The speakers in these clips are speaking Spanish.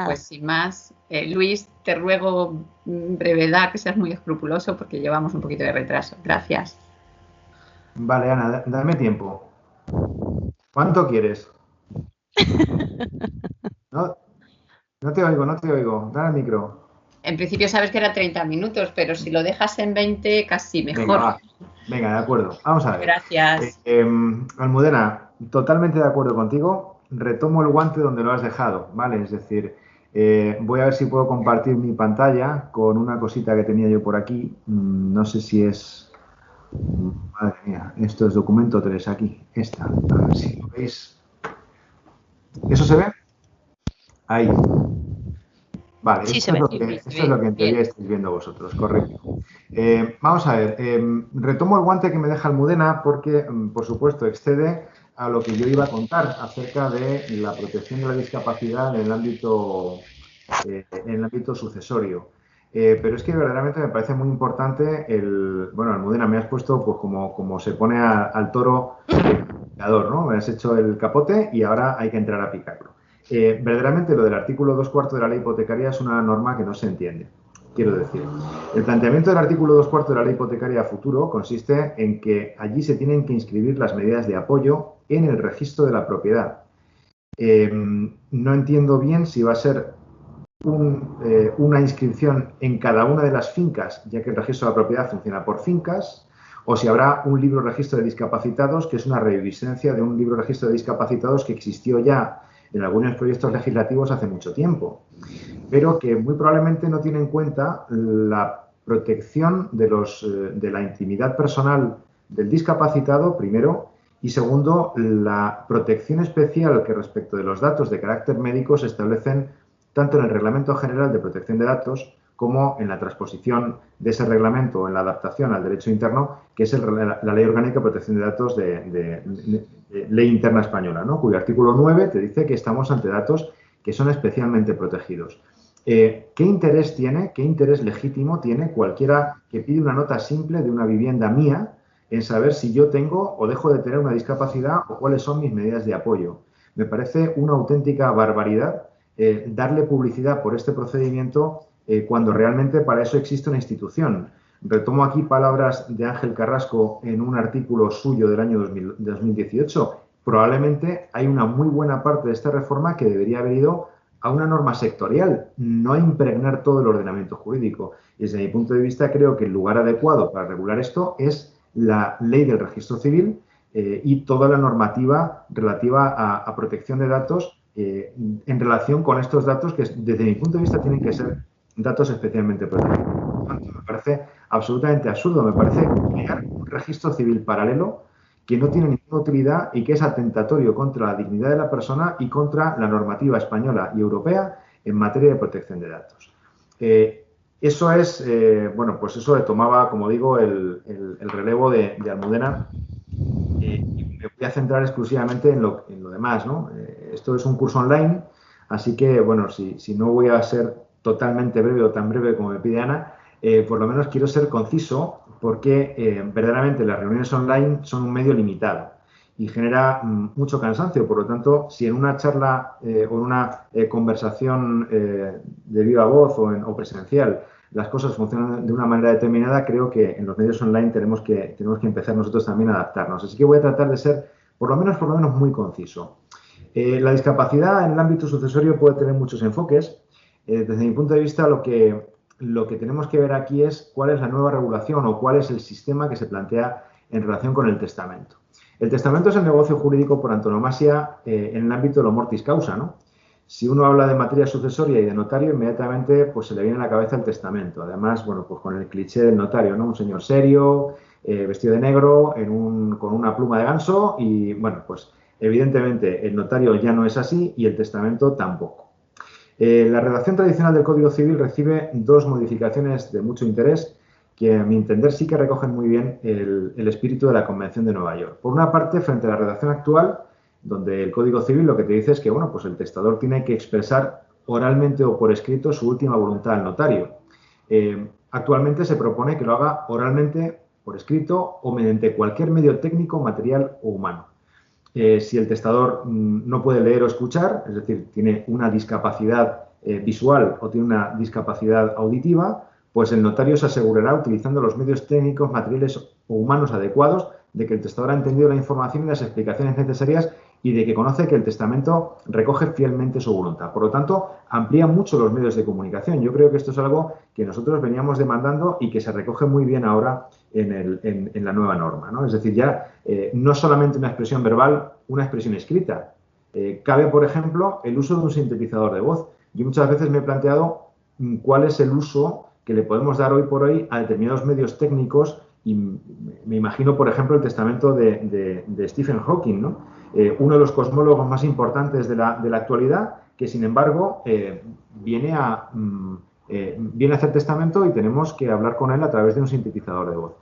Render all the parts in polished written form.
pues sin más, Luis, te ruego brevedad, que seas muy escrupuloso porque llevamos un poquito de retraso. Gracias. Vale, Ana, dame tiempo. ¿Cuánto quieres? No, no te oigo, no te oigo. Dame el micro. En principio sabes que era 30 minutos, pero si lo dejas en 20, casi Venga, mejor. va. Venga, de acuerdo. Vamos a ver. Gracias. Almudena, totalmente de acuerdo contigo. Retomo el guante donde lo has dejado, ¿vale? Es decir, voy a ver si puedo compartir mi pantalla con una cosita que tenía yo por aquí. No sé si es... Madre mía, esto es documento 3 aquí. Esta. A ver si lo veis. ¿Eso se ve? Ahí. Vale, Sí, se ve. esto es lo que en teoría estáis viendo vosotros, correcto. Vamos a ver, retomo el guante que me deja Almudena porque, por supuesto, excede a lo que yo iba a contar acerca de la protección de la discapacidad en el ámbito sucesorio. Pero es que verdaderamente me parece muy importante bueno, Almudena, me has puesto pues como se pone al toro el picador, ¿no? Me has hecho el capote y ahora hay que entrar a picarlo. Verdaderamente lo del artículo 2/4 de la ley hipotecaria es una norma que no se entiende. Quiero decir, el planteamiento del artículo 2/4 de la ley hipotecaria a futuro consiste en que allí se tienen que inscribir las medidas de apoyo en el registro de la propiedad. No entiendo bien si va a ser una inscripción en cada una de las fincas, ya que el registro de la propiedad funciona por fincas, o si habrá un libro registro de discapacitados, que es una revisencia de un libro registro de discapacitados que existió ya en algunos proyectos legislativos hace mucho tiempo, pero que muy probablemente no tiene en cuenta la protección de la intimidad personal del discapacitado, primero, y segundo, la protección especial que respecto de los datos de carácter médico se establecen tanto en el Reglamento General de Protección de Datos como en la transposición de ese reglamento o en la adaptación al derecho interno, que es la Ley Orgánica de Protección de Datos de Ley Interna Española, ¿no? Cuyo artículo 9 te dice que estamos ante datos que son especialmente protegidos. ¿Qué interés tiene, qué interés legítimo tiene cualquiera que pide una nota simple de una vivienda mía en saber si yo tengo o dejo de tener una discapacidad o cuáles son mis medidas de apoyo? Me parece una auténtica barbaridad darle publicidad por este procedimiento cuando realmente para eso existe una institución. Retomo aquí palabras de Ángel Carrasco en un artículo suyo del año 2018. Probablemente hay una muy buena parte de esta reforma que debería haber ido a una norma sectorial, no a impregnar todo el ordenamiento jurídico. Y desde mi punto de vista creo que el lugar adecuado para regular esto es la ley del registro civil y toda la normativa relativa a protección de datos en relación con estos datos que desde mi punto de vista tienen que ser datos especialmente protegidos. Por tanto, me parece absolutamente absurdo, me parece crear un registro civil paralelo que no tiene ninguna utilidad y que es atentatorio contra la dignidad de la persona y contra la normativa española y europea en materia de protección de datos. Eso es, bueno, pues eso le tomaba, como digo, el relevo de Almudena. Y me voy a centrar exclusivamente en lo demás, ¿no? Esto es un curso online, así que, bueno, si no voy a ser totalmente breve o tan breve como me pide Ana, por lo menos quiero ser conciso porque verdaderamente las reuniones online son un medio limitado y genera mucho cansancio. Por lo tanto, si en una charla o en una conversación de viva voz o presencial las cosas funcionan de una manera determinada, creo que en los medios online tenemos que empezar nosotros también a adaptarnos. Así que voy a tratar de ser, por lo menos muy conciso. La discapacidad en el ámbito sucesorio puede tener muchos enfoques. Desde mi punto de vista, lo que tenemos que ver aquí es cuál es la nueva regulación o cuál es el sistema que se plantea en relación con el testamento. El testamento es el negocio jurídico por antonomasia en el ámbito de lo mortis causa, ¿no? Si uno habla de materia sucesoria y de notario, inmediatamente pues, se le viene a la cabeza el testamento. Además, bueno, pues con el cliché del notario, ¿no? Un señor serio, vestido de negro, con una pluma de ganso y, bueno, pues evidentemente el notario ya no es así y el testamento tampoco. La redacción tradicional del Código Civil recibe dos modificaciones de mucho interés que, a mi entender, sí que recogen muy bien el espíritu de la Convención de Nueva York. Por una parte, frente a la redacción actual, donde el Código Civil lo que te dice es que, bueno, pues el testador tiene que expresar oralmente o por escrito su última voluntad al notario. Actualmente se propone que lo haga oralmente, por escrito o mediante cualquier medio técnico, material o humano. Si el testador no puede leer o escuchar, es decir, tiene una discapacidad visual o tiene una discapacidad auditiva, pues el notario se asegurará, utilizando los medios técnicos, materiales o humanos adecuados, de que el testador ha entendido la información y las explicaciones necesarias y de que conoce que el testamento recoge fielmente su voluntad. Por lo tanto, amplía mucho los medios de comunicación. Yo creo que esto es algo que nosotros veníamos demandando y que se recoge muy bien ahora en la nueva norma, ¿no? Es decir, ya no solamente una expresión verbal, una expresión escrita. Cabe, por ejemplo, el uso de un sintetizador de voz. Yo muchas veces me he planteado cuál es el uso que le podemos dar hoy por hoy a determinados medios técnicos y me imagino, por ejemplo, el testamento de Stephen Hawking, ¿no? Uno de los cosmólogos más importantes de la actualidad, que sin embargo viene a hacer testamento y tenemos que hablar con él a través de un sintetizador de voz.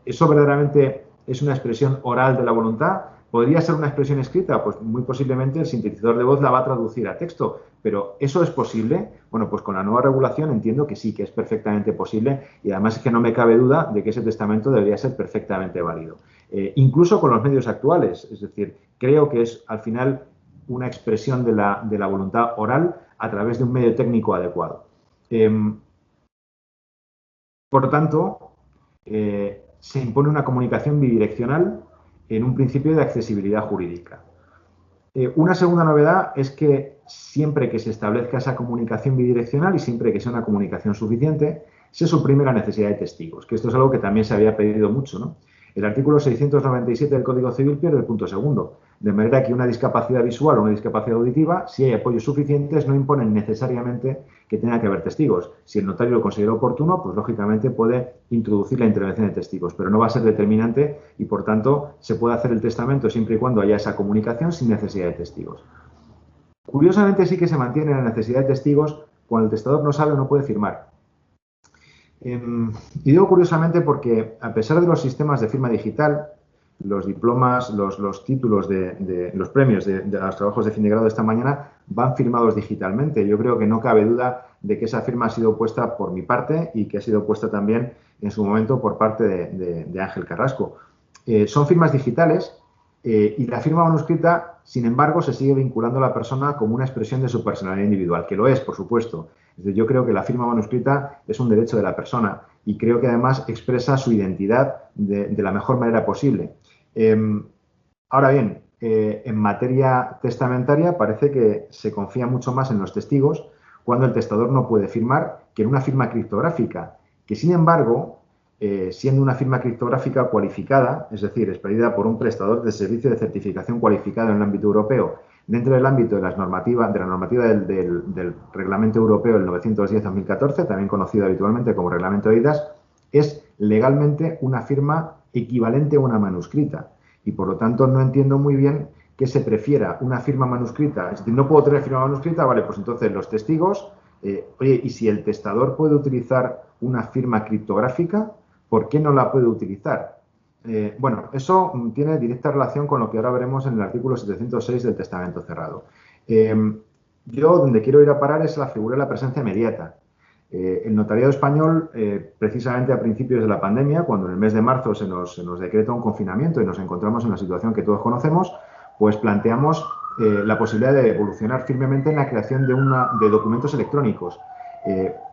¿Eso verdaderamente es una expresión oral de la voluntad? ¿Podría ser una expresión escrita? Pues muy posiblemente el sintetizador de voz la va a traducir a texto. ¿Pero eso es posible? Bueno, pues con la nueva regulación entiendo que sí, que es perfectamente posible y además es que no me cabe duda de que ese testamento debería ser perfectamente válido. Incluso con los medios actuales. Es decir, creo que es al final una expresión de la voluntad oral a través de un medio técnico adecuado. Por lo tanto, se impone una comunicación bidireccional en un principio de accesibilidad jurídica. Una segunda novedad es que siempre que se establezca esa comunicación bidireccional y siempre que sea una comunicación suficiente, se suprime la necesidad de testigos, que esto es algo que también se había pedido mucho, ¿no? El artículo 697 del Código Civil pierde el punto segundo, de manera que una discapacidad visual o una discapacidad auditiva, si hay apoyos suficientes, no imponen necesariamente que tenga que haber testigos. Si el notario lo considera oportuno, pues lógicamente puede introducir la intervención de testigos, pero no va a ser determinante y, por tanto, se puede hacer el testamento siempre y cuando haya esa comunicación sin necesidad de testigos. Curiosamente, sí que se mantiene la necesidad de testigos cuando el testador no sabe o no puede firmar. Y digo curiosamente porque, a pesar de los sistemas de firma digital, los diplomas, los títulos de los premios de los trabajos de fin de grado de esta mañana van firmados digitalmente. Yo creo que no cabe duda de que esa firma ha sido puesta por mi parte y que ha sido puesta también en su momento por parte de Ángel Carrasco. Son firmas digitales y la firma manuscrita, sin embargo, se sigue vinculando a la persona como una expresión de su personalidad individual, que lo es, por supuesto. Es decir, yo creo que la firma manuscrita es un derecho de la persona y creo que además expresa su identidad de la mejor manera posible. Ahora bien, en materia testamentaria parece que se confía mucho más en los testigos cuando el testador no puede firmar que en una firma criptográfica, que sin embargo, siendo una firma criptográfica cualificada, es decir, expedida por un prestador de servicio de certificación cualificado en el ámbito europeo, dentro del ámbito de la normativa del Reglamento Europeo el 910-2014, también conocido habitualmente como Reglamento EIDAS, es legalmente una firma equivalente a una manuscrita. Y por lo tanto no entiendo muy bien que se prefiera una firma manuscrita. Es decir, no puedo tener firma manuscrita, vale, pues entonces los testigos, oye, y si el testador puede utilizar una firma criptográfica, ¿por qué no la puede utilizar? Bueno, eso tiene directa relación con lo que ahora veremos en el artículo 706 del testamento cerrado. Yo donde quiero ir a parar es la figura de la presencia inmediata. El notariado español, precisamente a principios de la pandemia, cuando en el mes de marzo se nos decreta un confinamiento y nos encontramos en la situación que todos conocemos, pues planteamos la posibilidad de evolucionar firmemente en la creación de documentos electrónicos.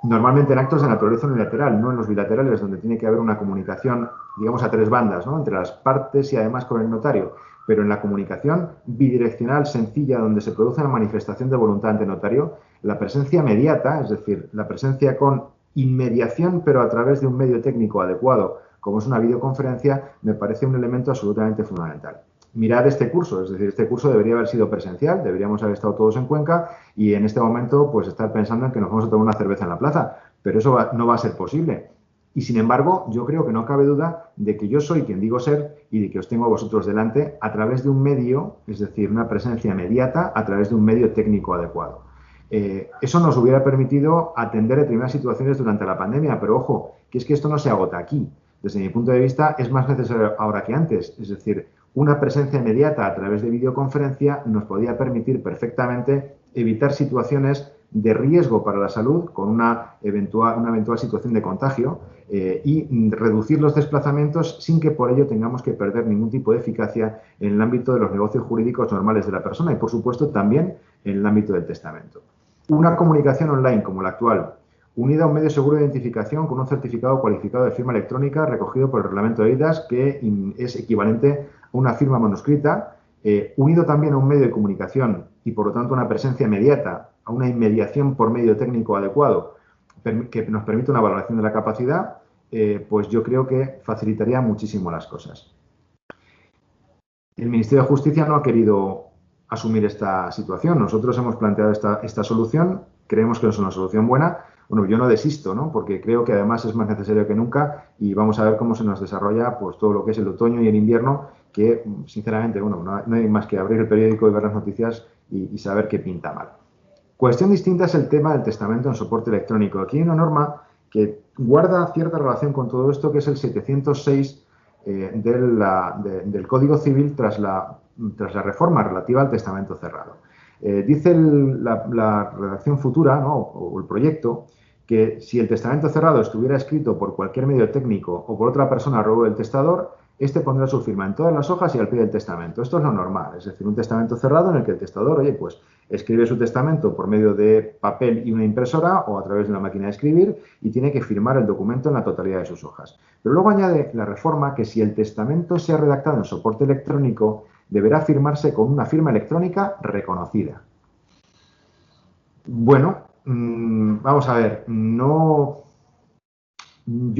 Normalmente en actos de naturaleza unilateral, no en los bilaterales, donde tiene que haber una comunicación, digamos, a tres bandas, ¿no?, entre las partes y además con el notario, pero en la comunicación bidireccional sencilla, donde se produce una manifestación de voluntad ante notario, la presencia mediata, es decir, la presencia con inmediación, pero a través de un medio técnico adecuado, como es una videoconferencia, me parece un elemento absolutamente fundamental. Mirad este curso, es decir, este curso debería haber sido presencial, deberíamos haber estado todos en Cuenca y en este momento pues estar pensando en que nos vamos a tomar una cerveza en la plaza, pero eso no va a ser posible. Y sin embargo, yo creo que no cabe duda de que yo soy quien digo ser y de que os tengo a vosotros delante a través de un medio, es decir, una presencia inmediata a través de un medio técnico adecuado. Eso nos hubiera permitido atender determinadas situaciones durante la pandemia, pero ojo, que es que esto no se agota aquí. Desde mi punto de vista, es más necesario ahora que antes, es decir, una presencia inmediata a través de videoconferencia nos podía permitir perfectamente evitar situaciones de riesgo para la salud con una eventual situación de contagio y reducir los desplazamientos sin que por ello tengamos que perder ningún tipo de eficacia en el ámbito de los negocios jurídicos normales de la persona y, por supuesto, también en el ámbito del testamento. Una comunicación online como la actual, unida a un medio seguro de identificación con un certificado cualificado de firma electrónica recogido por el reglamento de IDAS, que es equivalente a una firma manuscrita, unido también a un medio de comunicación y, por lo tanto, una presencia inmediata, a una inmediación por medio técnico adecuado que nos permite una valoración de la capacidad, pues yo creo que facilitaría muchísimo las cosas. El Ministerio de Justicia no ha querido asumir esta situación. Nosotros hemos planteado esta solución, creemos que es una solución buena. Bueno, yo no desisto, ¿no? Porque creo que además es más necesario que nunca y vamos a ver cómo se nos desarrolla pues todo lo que es el otoño y el invierno, que sinceramente, bueno, no hay más que abrir el periódico y ver las noticias y saber qué pinta mal. Cuestión distinta es el tema del testamento en soporte electrónico. Aquí hay una norma que guarda cierta relación con todo esto, que es el 706 del Código Civil tras la reforma relativa al testamento cerrado. Dice la redacción futura, ¿no? o el proyecto, que si el testamento cerrado estuviera escrito por cualquier medio técnico o por otra persona a ruego del testador, este pondrá su firma en todas las hojas y al pie del testamento. Esto es lo normal, es decir, un testamento cerrado en el que el testador, oye, pues escribe su testamento por medio de papel y una impresora o a través de una máquina de escribir y tiene que firmar el documento en la totalidad de sus hojas. Pero luego añade la reforma que si el testamento se ha redactado en soporte electrónico, deberá firmarse con una firma electrónica reconocida. Bueno, vamos a ver, yo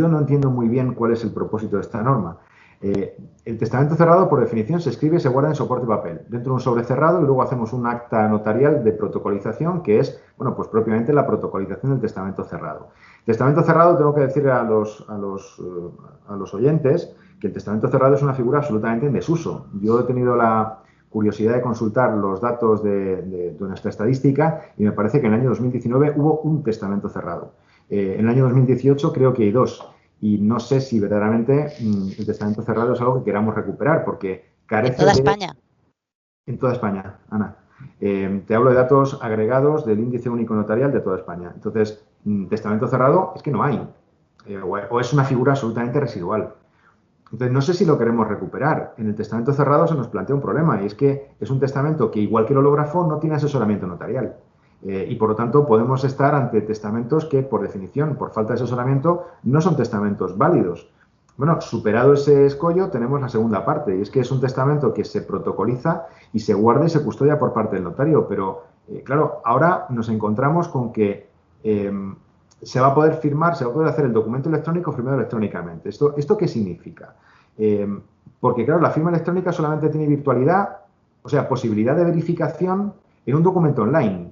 no entiendo muy bien cuál es el propósito de esta norma. El testamento cerrado, por definición, se escribe y se guarda en soporte papel, dentro de un sobre cerrado, y luego hacemos un acta notarial de protocolización, que es, bueno, pues propiamente la protocolización del testamento cerrado. Testamento cerrado, tengo que decir a los oyentes que el testamento cerrado es una figura absolutamente en desuso. Yo he tenido la curiosidad de consultar los datos de nuestra estadística y me parece que en el año 2019 hubo un testamento cerrado. En el año 2018 creo que hay 2. Y no sé si verdaderamente el testamento cerrado es algo que queramos recuperar, porque carece ¿En toda España? En toda España, Ana. Te hablo de datos agregados del índice único notarial de toda España. Entonces, testamento cerrado es que no hay. O es una figura absolutamente residual. Entonces, no sé si lo queremos recuperar. En el testamento cerrado se nos plantea un problema, y es que es un testamento que, igual que el hológrafo, no tiene asesoramiento notarial. Y por lo tanto podemos estar ante testamentos que, por definición, por falta de asesoramiento, no son testamentos válidos. Bueno, superado ese escollo, tenemos la segunda parte, y es que es un testamento que se protocoliza y se guarda y se custodia por parte del notario. Pero, claro, ahora nos encontramos con que se va a poder firmar, se va a poder hacer el documento electrónico firmado electrónicamente. ¿Esto qué significa? Porque, claro, la firma electrónica solamente tiene virtualidad, o sea, posibilidad de verificación en un documento online.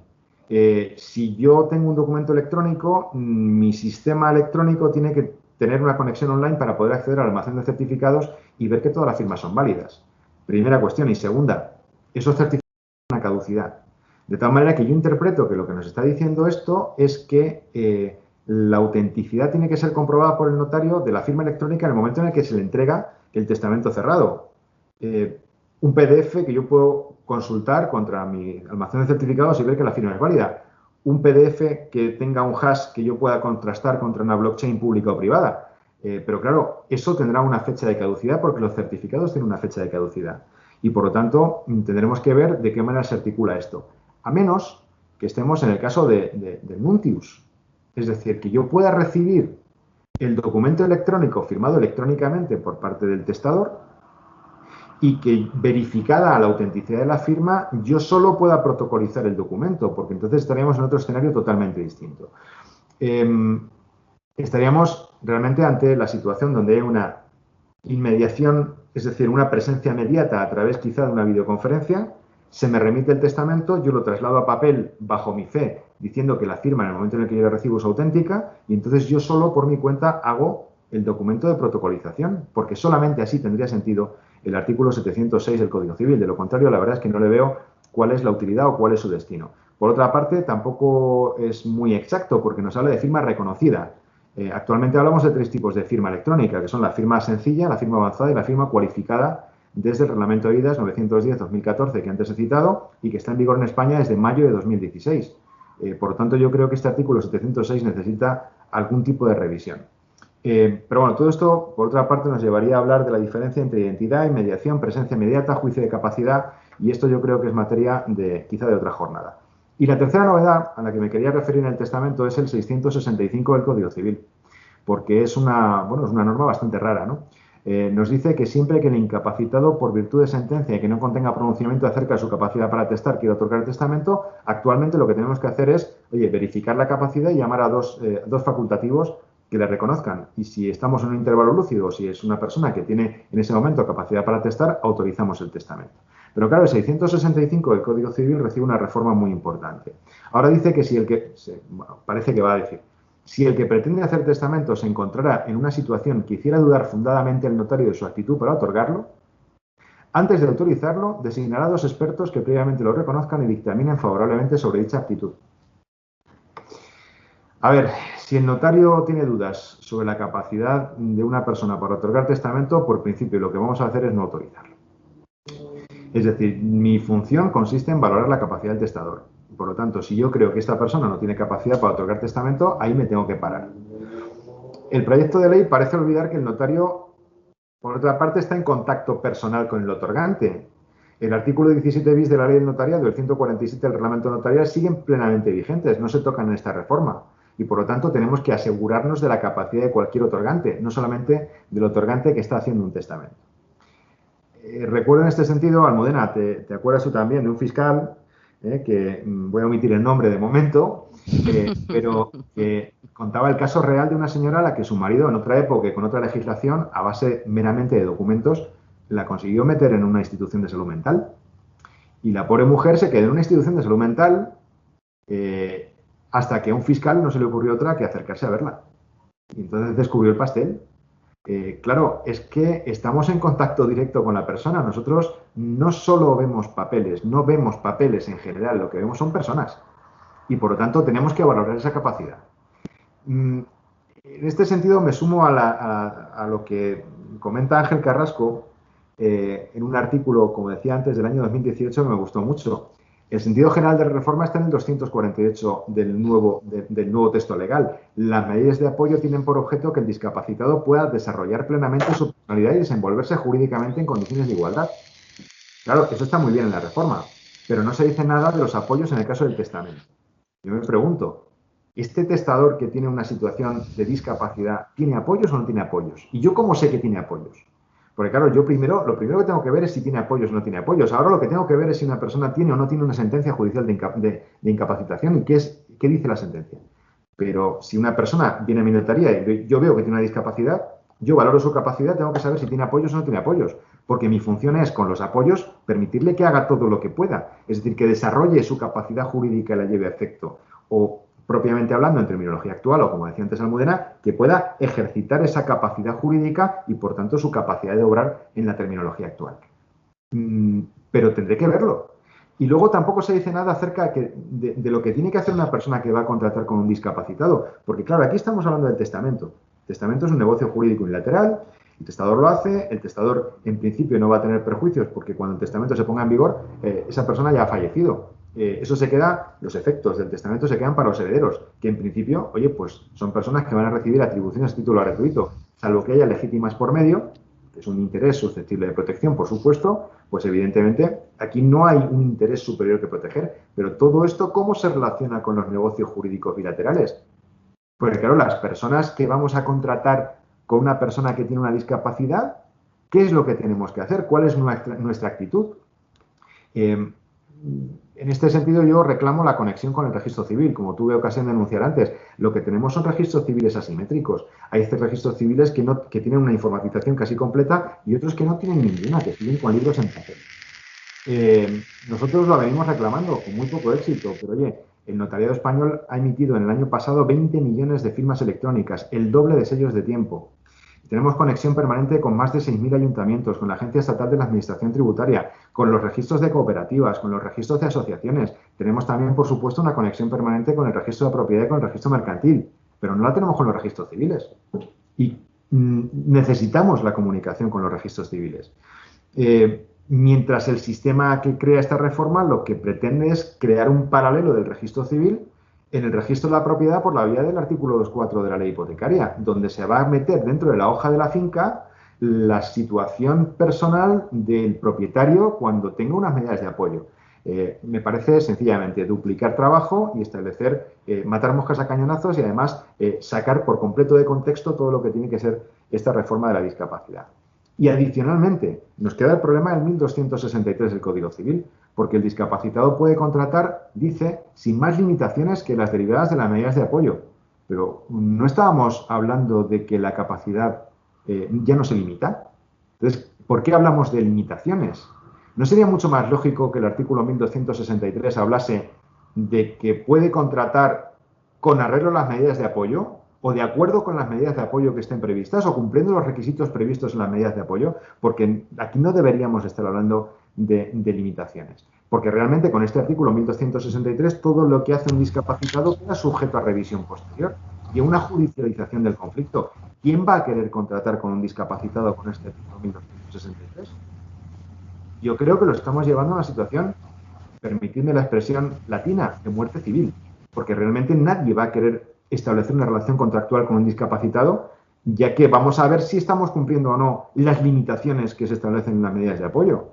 Si yo tengo un documento electrónico, mi sistema electrónico tiene que tener una conexión online para poder acceder al almacén de certificados y ver que todas las firmas son válidas. Primera cuestión. Y segunda, esos certificados tienen una caducidad. De tal manera que yo interpreto que lo que nos está diciendo esto es que la autenticidad tiene que ser comprobada por el notario de la firma electrónica en el momento en el que se le entrega el testamento cerrado. Un PDF que yo puedo consultar contra mi almacén de certificados y ver que la firma es válida. Un PDF que tenga un hash que yo pueda contrastar contra una blockchain pública o privada. Pero claro, eso tendrá una fecha de caducidad porque los certificados tienen una fecha de caducidad. Y por lo tanto, tendremos que ver de qué manera se articula esto. A menos que estemos en el caso de Nuntius. Es decir, que yo pueda recibir el documento electrónico firmado electrónicamente por parte del testador y que, verificada la autenticidad de la firma, yo solo pueda protocolizar el documento, porque entonces estaríamos en otro escenario totalmente distinto. Estaríamos realmente ante la situación donde hay una inmediación, es decir, una presencia inmediata a través quizá de una videoconferencia, se me remite el testamento, yo lo traslado a papel bajo mi fe, diciendo que la firma en el momento en el que yo la recibo es auténtica, y entonces yo solo por mi cuenta hago el documento de protocolización, porque solamente así tendría sentido el artículo 706 del Código Civil. De lo contrario, la verdad es que no le veo cuál es la utilidad o cuál es su destino. Por otra parte, tampoco es muy exacto, porque nos habla de firma reconocida. Actualmente hablamos de 3 tipos de firma electrónica, que son la firma sencilla, la firma avanzada y la firma cualificada, desde el Reglamento IDAS 910-2014, que antes he citado, y que está en vigor en España desde mayo de 2016. Por lo tanto, yo creo que este artículo 706 necesita algún tipo de revisión. Pero bueno, todo esto, por otra parte, nos llevaría a hablar de la diferencia entre identidad, inmediación, presencia inmediata, juicio de capacidad, y esto yo creo que es materia quizá de otra jornada. Y la tercera novedad a la que me quería referir en el testamento es el 665 del Código Civil, porque es una norma bastante rara, ¿no? Nos dice que siempre que el incapacitado, por virtud de sentencia y que no contenga pronunciamiento acerca de su capacidad para atestar, quiera otorgar el testamento, actualmente lo que tenemos que hacer es, verificar la capacidad y llamar a dos facultativos que le reconozcan. Y si estamos en un intervalo lúcido, si es una persona que tiene en ese momento capacidad para atestar, autorizamos el testamento. Pero claro, el 665 del Código Civil recibe una reforma muy importante. Ahora dice que parece que va a decir, si el que pretende hacer testamento se encontrara en una situación que hiciera dudar fundadamente al notario de su actitud para otorgarlo, antes de autorizarlo, designará a 2 expertos que previamente lo reconozcan y dictaminen favorablemente sobre dicha actitud. A ver, si el notario tiene dudas sobre la capacidad de una persona para otorgar testamento, por principio lo que vamos a hacer es no autorizarlo. Es decir, mi función consiste en valorar la capacidad del testador. Por lo tanto, si yo creo que esta persona no tiene capacidad para otorgar testamento, ahí me tengo que parar. El proyecto de ley parece olvidar que el notario, por otra parte, está en contacto personal con el otorgante. El artículo 17 bis de la ley del notariado y el 147 del reglamento notarial siguen plenamente vigentes, no se tocan en esta reforma. Y por lo tanto tenemos que asegurarnos de la capacidad de cualquier otorgante, no solamente del otorgante que está haciendo un testamento. Recuerdo en este sentido, Almudena, te acuerdas tú también de un fiscal, que voy a omitir el nombre de momento, pero que contaba el caso real de una señora a la que su marido en otra época y con otra legislación, a base meramente de documentos, la consiguió meter en una institución de salud mental. Y la pobre mujer se quedó en una institución de salud mental hasta que a un fiscal no se le ocurrió otra que acercarse a verla. Y entonces descubrió el pastel. Claro, es que estamos en contacto directo con la persona. Nosotros no solo vemos papeles, no vemos papeles en general, lo que vemos son personas. Y por lo tanto tenemos que valorar esa capacidad. En este sentido me sumo a lo que comenta Ángel Carrasco en un artículo, como decía antes, del año 2018 que me gustó mucho. El sentido general de la reforma está en el 248 del nuevo texto legal. Las medidas de apoyo tienen por objeto que el discapacitado pueda desarrollar plenamente su personalidad y desenvolverse jurídicamente en condiciones de igualdad. Claro, eso está muy bien en la reforma, pero no se dice nada de los apoyos en el caso del testamento. Yo me pregunto, ¿este testador que tiene una situación de discapacidad tiene apoyos o no tiene apoyos? ¿Y yo cómo sé que tiene apoyos? Porque claro, lo primero que tengo que ver es si tiene apoyos o no tiene apoyos. Ahora lo que tengo que ver es si una persona tiene o no tiene una sentencia judicial de incapacitación y qué dice la sentencia. Pero si una persona viene a mi notaría y yo veo que tiene una discapacidad, yo valoro su capacidad, tengo que saber si tiene apoyos o no tiene apoyos. Porque mi función es, con los apoyos, permitirle que haga todo lo que pueda. Es decir, que desarrolle su capacidad jurídica y la lleve a efecto. O, propiamente hablando en terminología actual, o como decía antes Almudena, que pueda ejercitar esa capacidad jurídica y, por tanto, su capacidad de obrar en la terminología actual. Pero tendré que verlo. Y luego tampoco se dice nada acerca de lo que tiene que hacer una persona que va a contratar con un discapacitado. Porque, claro, aquí estamos hablando del testamento. El testamento es un negocio jurídico unilateral. El testador lo hace. El testador, en principio, no va a tener perjuicios porque cuando el testamento se ponga en vigor, esa persona ya ha fallecido. Eso se queda, los efectos del testamento se quedan para los herederos, que en principio, pues son personas que van a recibir atribuciones a título gratuito, salvo que haya legítimas por medio, que es un interés susceptible de protección, por supuesto, pues evidentemente aquí no hay un interés superior que proteger. Pero todo esto, ¿cómo se relaciona con los negocios jurídicos bilaterales? Porque claro, las personas que vamos a contratar con una persona que tiene una discapacidad, ¿qué es lo que tenemos que hacer? ¿Cuál es nuestra actitud? En este sentido, yo reclamo la conexión con el registro civil. Como tuve ocasión de anunciar antes, lo que tenemos son registros civiles asimétricos. Hay registros civiles que tienen una informatización casi completa y otros que no tienen ninguna, que siguen con libros en papel. Nosotros lo venimos reclamando con muy poco éxito, pero oye, el notariado español ha emitido en el año pasado 20 millones de firmas electrónicas, el doble de sellos de tiempo. Tenemos conexión permanente con más de 6.000 ayuntamientos, con la Agencia Estatal de la Administración Tributaria, con los registros de cooperativas, con los registros de asociaciones. Tenemos también, por supuesto, una conexión permanente con el registro de propiedad y con el registro mercantil, pero no la tenemos con los registros civiles. Y necesitamos la comunicación con los registros civiles. Mientras el sistema que crea esta reforma lo que pretende es crear un paralelo del registro civil en el registro de la propiedad por la vía del artículo 2.4 de la ley hipotecaria, donde se va a meter dentro de la hoja de la finca la situación personal del propietario cuando tenga unas medidas de apoyo. Me parece sencillamente duplicar trabajo y establecer, matar moscas a cañonazos y además sacar por completo de contexto todo lo que tiene que ser esta reforma de la discapacidad. Y adicionalmente, nos queda el problema del 1263 del Código Civil, porque el discapacitado puede contratar, dice, sin más limitaciones que las derivadas de las medidas de apoyo. Pero no estábamos hablando de que la capacidad ya no se limita. Entonces, ¿por qué hablamos de limitaciones? ¿No sería mucho más lógico que el artículo 1263 hablase de que puede contratar con arreglo a las medidas de apoyo o de acuerdo con las medidas de apoyo que estén previstas o cumpliendo los requisitos previstos en las medidas de apoyo? Porque aquí no deberíamos estar hablando de limitaciones. Porque realmente con este artículo 1263 todo lo que hace un discapacitado queda sujeto a revisión posterior y a una judicialización del conflicto. ¿Quién va a querer contratar con un discapacitado con este artículo 1263? Yo creo que lo estamos llevando a una situación, permitidme la expresión latina, de muerte civil, porque realmente nadie va a querer establecer una relación contractual con un discapacitado, ya que vamos a ver si estamos cumpliendo o no las limitaciones que se establecen en las medidas de apoyo.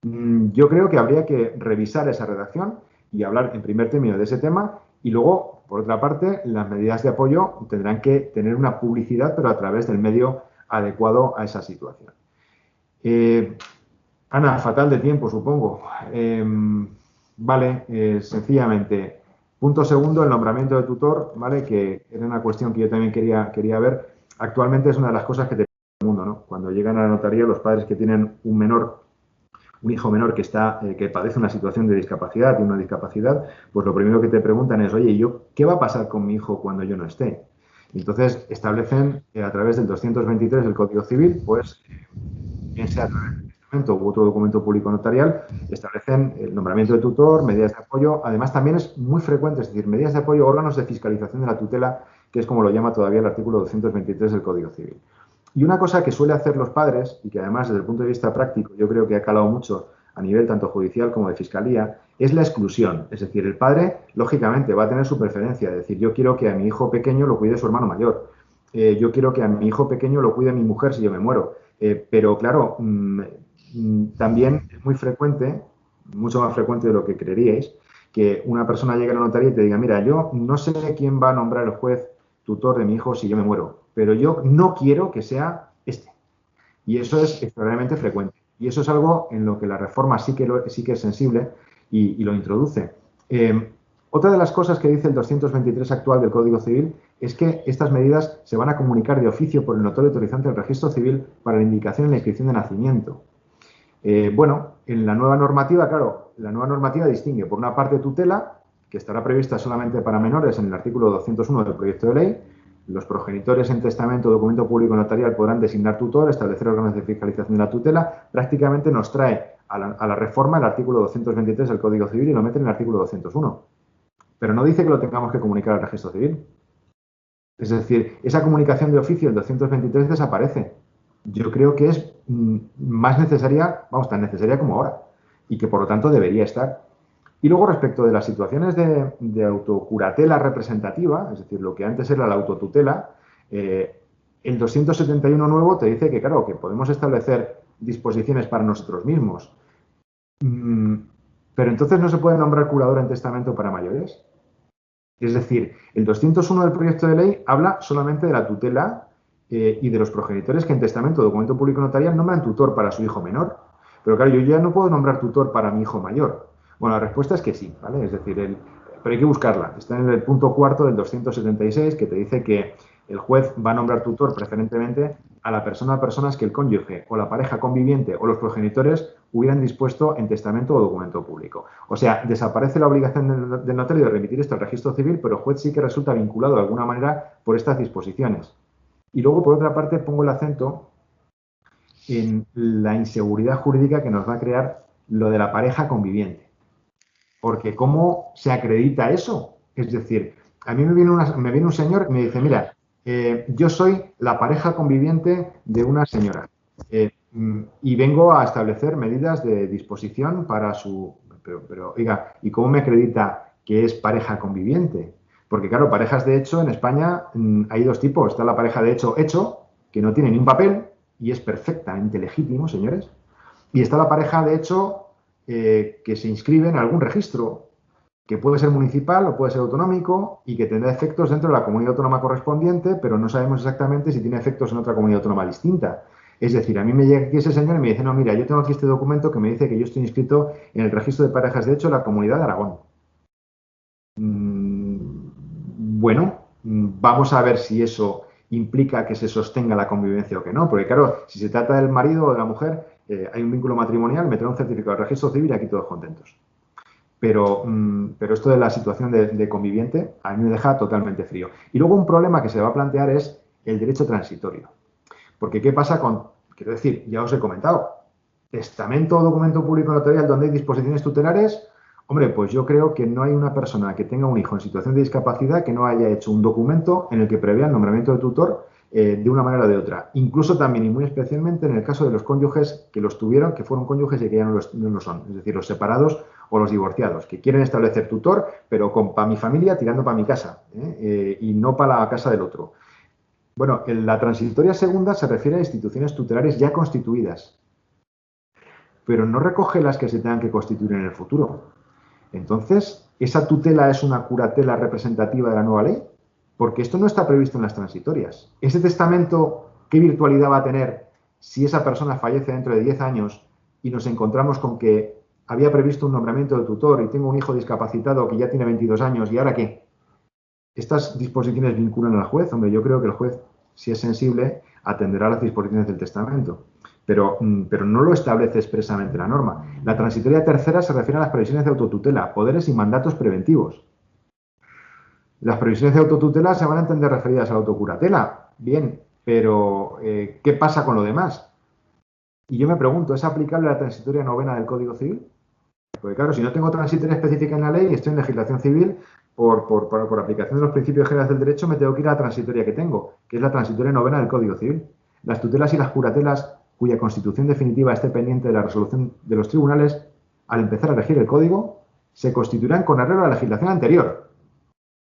Yo creo que habría que revisar esa redacción y hablar en primer término de ese tema y luego, por otra parte, las medidas de apoyo tendrán que tener una publicidad, pero a través del medio adecuado a esa situación. Ana, fatal de tiempo, supongo. Vale, sencillamente. Punto segundo, el nombramiento de tutor, ¿vale? Que era una cuestión que yo también quería ver. Actualmente es una de las cosas que te pasa en el mundo, ¿no? Cuando llegan a la notaría, los padres que tienen un hijo menor que padece una situación de discapacidad, tiene una discapacidad, pues lo primero que te preguntan es, oye, ¿qué va a pasar con mi hijo cuando yo no esté? Y entonces establecen a través del 223 del Código Civil, pues, bien sea a través del testamento u otro documento público notarial, establecen el nombramiento de tutor, medidas de apoyo. Además, también es muy frecuente, es decir, medidas de apoyo, órganos de fiscalización de la tutela, que es como lo llama todavía el artículo 223 del Código Civil. Y una cosa que suele hacer los padres, y que además desde el punto de vista práctico yo creo que ha calado mucho a nivel tanto judicial como de fiscalía, es la exclusión. Es decir, el padre, lógicamente, va a tener su preferencia. Es decir, yo quiero que a mi hijo pequeño lo cuide su hermano mayor. Yo quiero que a mi hijo pequeño lo cuide mi mujer si yo me muero. Pero claro, también es muy frecuente, mucho más frecuente de lo que creeríais, que una persona llegue a la notaría y te diga, mira, yo no sé quién va a nombrar el juez tutor de mi hijo si yo me muero, pero yo no quiero que sea este. Y eso es extraordinariamente frecuente. Y eso es algo en lo que la reforma sí que es sensible y lo introduce. Otra de las cosas que dice el 223 actual del Código Civil es que estas medidas se van a comunicar de oficio por el notario autorizante del registro civil para la indicación en la inscripción de nacimiento. Bueno, en la nueva normativa, claro, la nueva normativa distingue por una parte tutela, que estará prevista solamente para menores en el artículo 201 del proyecto de ley. Los progenitores en testamento o documento público notarial podrán designar tutor, establecer órganos de fiscalización de la tutela. Prácticamente nos trae a la reforma el artículo 223 del Código Civil y lo mete en el artículo 201. Pero no dice que lo tengamos que comunicar al registro civil. Es decir, esa comunicación de oficio del 223 desaparece. Yo creo que es más necesaria, vamos, tan necesaria como ahora, y que por lo tanto debería estar. Y luego respecto de las situaciones de autocuratela representativa, es decir, lo que antes era la autotutela, el 271 nuevo te dice que, claro, que podemos establecer disposiciones para nosotros mismos. Pero entonces no se puede nombrar curador en testamento para mayores. Es decir, el 201 del proyecto de ley habla solamente de la tutela y de los progenitores que en testamento o documento público notarial nombran tutor para su hijo menor. Pero claro, yo ya no puedo nombrar tutor para mi hijo mayor. Bueno, la respuesta es que sí, ¿vale? Es decir, pero hay que buscarla. Está en el punto cuarto del 276 que te dice que el juez va a nombrar tutor preferentemente a la persona o personas que el cónyuge o la pareja conviviente o los progenitores hubieran dispuesto en testamento o documento público. O sea, desaparece la obligación del notario de remitir esto al registro civil, pero el juez sí que resulta vinculado de alguna manera por estas disposiciones. Y luego, por otra parte, pongo el acento en la inseguridad jurídica que nos va a crear lo de la pareja conviviente. Porque ¿cómo se acredita eso? Es decir, a mí me viene un señor y me dice, mira, yo soy la pareja conviviente de una señora y vengo a establecer medidas de disposición para su... Pero, oiga, ¿y cómo me acredita que es pareja conviviente? Porque, claro, parejas de hecho en España hay dos tipos. Está la pareja de hecho, que no tiene ni un papel y es perfectamente legítimo, señores. Y está la pareja de hecho que se inscribe en algún registro, que puede ser municipal o puede ser autonómico y que tendrá efectos dentro de la comunidad autónoma correspondiente, pero no sabemos exactamente si tiene efectos en otra comunidad autónoma distinta. Es decir, a mí me llega aquí ese señor y me dice, no, mira, yo tengo aquí este documento que me dice que yo estoy inscrito en el registro de parejas de hecho en la comunidad de Aragón. Bueno, vamos a ver si eso implica que se sostenga la convivencia o que no, porque claro, si se trata del marido o de la mujer, hay un vínculo matrimonial, me trae un certificado de registro civil y aquí todos contentos. Pero esto de la situación de conviviente a mí me deja totalmente frío. Y luego un problema que se va a plantear es el derecho transitorio. Porque ¿qué pasa con, quiero decir, ya os he comentado, testamento o documento público notarial donde hay disposiciones tutelares? Hombre, pues yo creo que no hay una persona que tenga un hijo en situación de discapacidad que no haya hecho un documento en el que prevea el nombramiento de tutor de una manera o de otra. Incluso también y muy especialmente en el caso de los cónyuges que los tuvieron, que fueron cónyuges y que ya no lo son. Es decir, los separados o los divorciados, que quieren establecer tutor, pero para mi familia tirando para mi casa y no para la casa del otro. Bueno, la transitoria segunda se refiere a instituciones tutelares ya constituidas, pero no recoge las que se tengan que constituir en el futuro. Entonces, ¿esa tutela es una curatela representativa de la nueva ley? Porque esto no está previsto en las transitorias. ¿Ese testamento qué virtualidad va a tener si esa persona fallece dentro de 10 años y nos encontramos con que había previsto un nombramiento de tutor y tengo un hijo discapacitado que ya tiene 22 años y ahora qué? ¿Estas disposiciones vinculan al juez? Hombre, yo creo que el juez, si es sensible, atenderá a las disposiciones del testamento. Pero no lo establece expresamente la norma. La transitoria tercera se refiere a las previsiones de autotutela, poderes y mandatos preventivos. Las previsiones de autotutela se van a entender referidas a la autocuratela. Bien, pero ¿qué pasa con lo demás? Y yo me pregunto, ¿es aplicable la transitoria novena del Código Civil? Porque claro, si no tengo transitoria específica en la ley y estoy en legislación civil, por aplicación de los principios generales del derecho, me tengo que ir a la transitoria que tengo, que es la transitoria novena del Código Civil. Las tutelas y las curatelas cuya constitución definitiva esté pendiente de la resolución de los tribunales, al empezar a regir el Código, se constituirán con arreglo a la legislación anterior,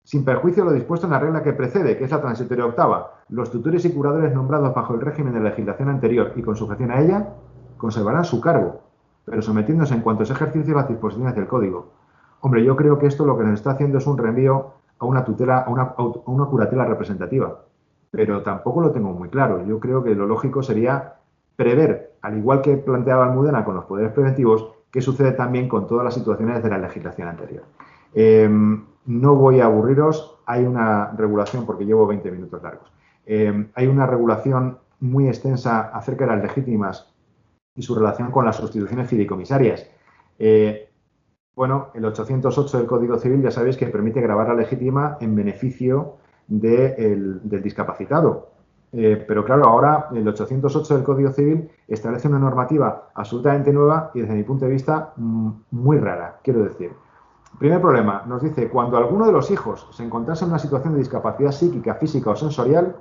sin perjuicio de lo dispuesto en la regla que precede, que es la transitoria octava. Los tutores y curadores nombrados bajo el régimen de la legislación anterior y con sujeción a ella, conservarán su cargo, pero sometiéndose en cuanto se ejercicio las disposiciones del Código. Hombre, yo creo que esto lo que nos está haciendo es un reenvío a una tutela, a una curatela representativa, pero tampoco lo tengo muy claro. Yo creo que lo lógico sería prever, al igual que planteaba Almudena con los poderes preventivos, qué sucede también con todas las situaciones de la legislación anterior. No voy a aburriros, hay una regulación, porque llevo 20 minutos largos, hay una regulación muy extensa acerca de las legítimas y su relación con las sustituciones fideicomisarias. Bueno, el 808 del Código Civil ya sabéis que permite gravar la legítima en beneficio del discapacitado. Pero claro, ahora el 808 del Código Civil establece una normativa absolutamente nueva y desde mi punto de vista muy rara, quiero decir. Primer problema, nos dice, cuando alguno de los hijos se encontrase en una situación de discapacidad psíquica, física o sensorial,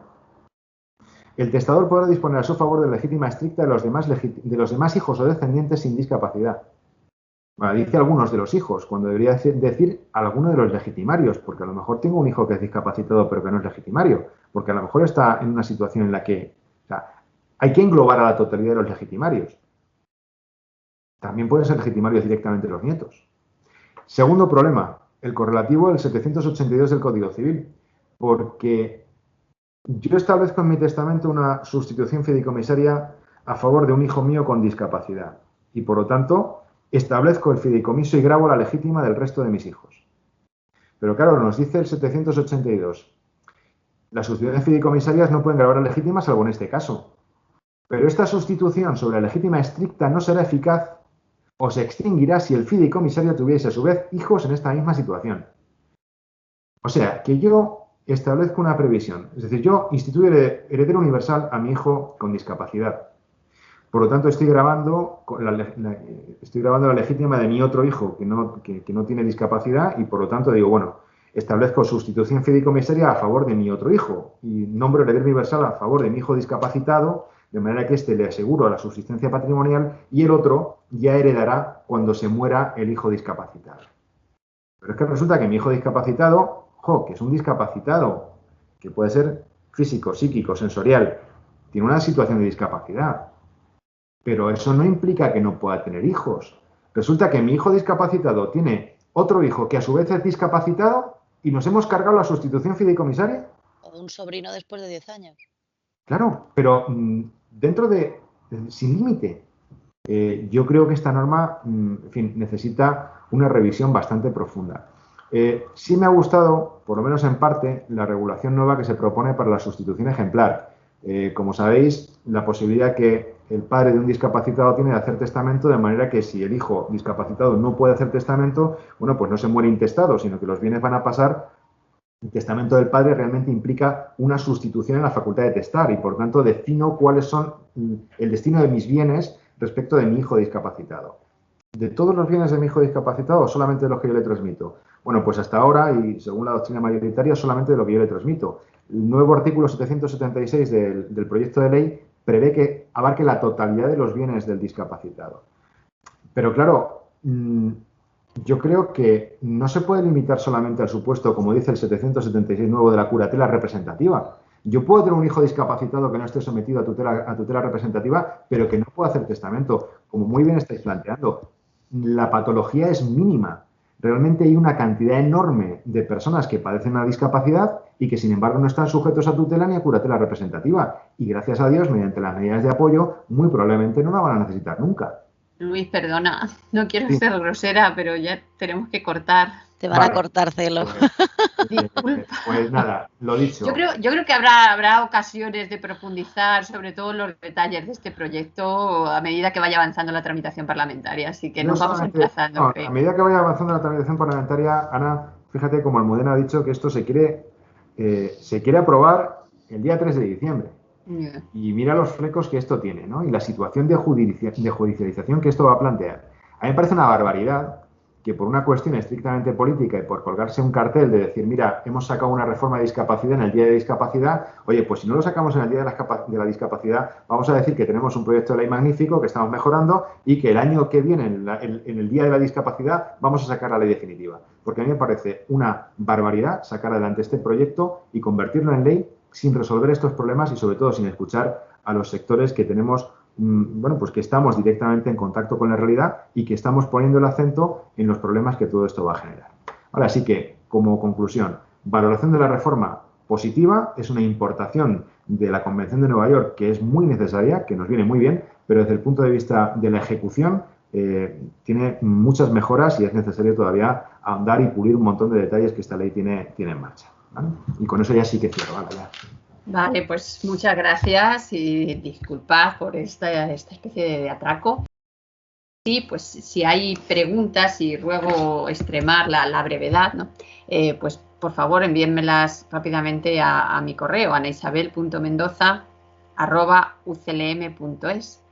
el testador podrá disponer a su favor de la legítima estricta de los demás hijos o descendientes sin discapacidad. Bueno, dice algunos de los hijos, cuando debería decir alguno de los legitimarios, porque a lo mejor tengo un hijo que es discapacitado pero que no es legitimario, porque a lo mejor está en una situación en la que hay que englobar a la totalidad de los legitimarios. También pueden ser legitimarios directamente los nietos. Segundo problema, el correlativo del 782 del Código Civil, porque yo establezco en mi testamento una sustitución fideicomisaria a favor de un hijo mío con discapacidad y, por lo tanto, establezco el fideicomiso y gravo la legítima del resto de mis hijos. Pero claro, nos dice el 782, las sustituciones fideicomisarias no pueden gravar la legítima salvo en este caso. Pero esta sustitución sobre la legítima estricta no será eficaz o se extinguirá si el fideicomisario tuviese a su vez hijos en esta misma situación. O sea, que yo establezco una previsión, es decir, yo instituyo heredero universal a mi hijo con discapacidad. Por lo tanto, estoy grabando la legítima de mi otro hijo que no tiene discapacidad y, por lo tanto, digo, bueno, establezco sustitución fideicomisaria a favor de mi otro hijo y nombro heredero universal a favor de mi hijo discapacitado, de manera que éste le aseguro la subsistencia patrimonial y el otro ya heredará cuando se muera el hijo discapacitado. Pero es que resulta que mi hijo discapacitado, que es un discapacitado, que puede ser físico, psíquico, sensorial, tiene una situación de discapacidad. Pero eso no implica que no pueda tener hijos. Resulta que mi hijo discapacitado tiene otro hijo que a su vez es discapacitado y nos hemos cargado la sustitución fideicomisaria. O un sobrino después de 10 años. Claro, pero dentro de, sin límite. Yo creo que esta norma, en fin, necesita una revisión bastante profunda. Sí me ha gustado, por lo menos en parte, la regulación nueva que se propone para la sustitución ejemplar. Como sabéis, la posibilidad que el padre de un discapacitado tiene de hacer testamento, de manera que si el hijo discapacitado no puede hacer testamento, bueno, pues no se muere intestado, sino que los bienes van a pasar. El testamento del padre realmente implica una sustitución en la facultad de testar y, por tanto, defino cuáles son el destino de mis bienes respecto de mi hijo discapacitado. ¿De todos los bienes de mi hijo discapacitado o solamente de los que yo le transmito? Bueno, pues hasta ahora, y según la doctrina mayoritaria, solamente de lo que yo le transmito. El nuevo artículo 776 del proyecto de ley prevé que abarque la totalidad de los bienes del discapacitado. Pero claro, yo creo que no se puede limitar solamente al supuesto, como dice el 776 nuevo, de la curatela representativa. Yo puedo tener un hijo discapacitado que no esté sometido a tutela representativa, pero que no pueda hacer testamento, como muy bien estáis planteando. La patología es mínima. Realmente hay una cantidad enorme de personas que padecen una discapacidad y que, sin embargo, no están sujetos a tutela ni a curatela representativa. Y, gracias a Dios, mediante las medidas de apoyo, muy probablemente no la van a necesitar nunca. Luis, perdona, no quiero Sí. ser grosera, pero ya tenemos que cortar. Te van a cortar, Celo. Pues nada, lo dicho. Yo creo que habrá ocasiones de profundizar sobre todo los detalles de este proyecto a medida que vaya avanzando la tramitación parlamentaria, así que nos vamos emplazando. A medida que vaya avanzando la tramitación parlamentaria, Ana, fíjate como Almudena ha dicho que esto se quiere aprobar el día 3 de diciembre. Y mira los flecos que esto tiene, ¿no? Y la situación de judicialización que esto va a plantear. A mí me parece una barbaridad que por una cuestión estrictamente política y por colgarse un cartel de decir, mira, hemos sacado una reforma de discapacidad en el día de discapacidad, oye, pues si no lo sacamos en el día de la discapacidad, vamos a decir que tenemos un proyecto de ley magnífico, que estamos mejorando y que el año que viene, en el día de la discapacidad, vamos a sacar la ley definitiva. Porque a mí me parece una barbaridad sacar adelante este proyecto y convertirlo en ley sin resolver estos problemas y, sobre todo, sin escuchar a los sectores que tenemos, bueno, pues que estamos directamente en contacto con la realidad y que estamos poniendo el acento en los problemas que todo esto va a generar. Ahora sí que, como conclusión, valoración de la reforma positiva, es una importación de la Convención de Nueva York que es muy necesaria, que nos viene muy bien, pero desde el punto de vista de la ejecución tiene muchas mejoras y es necesario todavía ahondar y pulir un montón de detalles que esta ley tiene en marcha, ¿vale? Y con eso ya sí que cierro, ¿vale? Ya. Vale, pues muchas gracias y disculpad por esta especie de atraco. Sí, pues si hay preguntas y ruego extremar la brevedad, ¿no? Pues por favor envíenmelas rápidamente a mi correo, anaisabel.mendoza@uclm.es.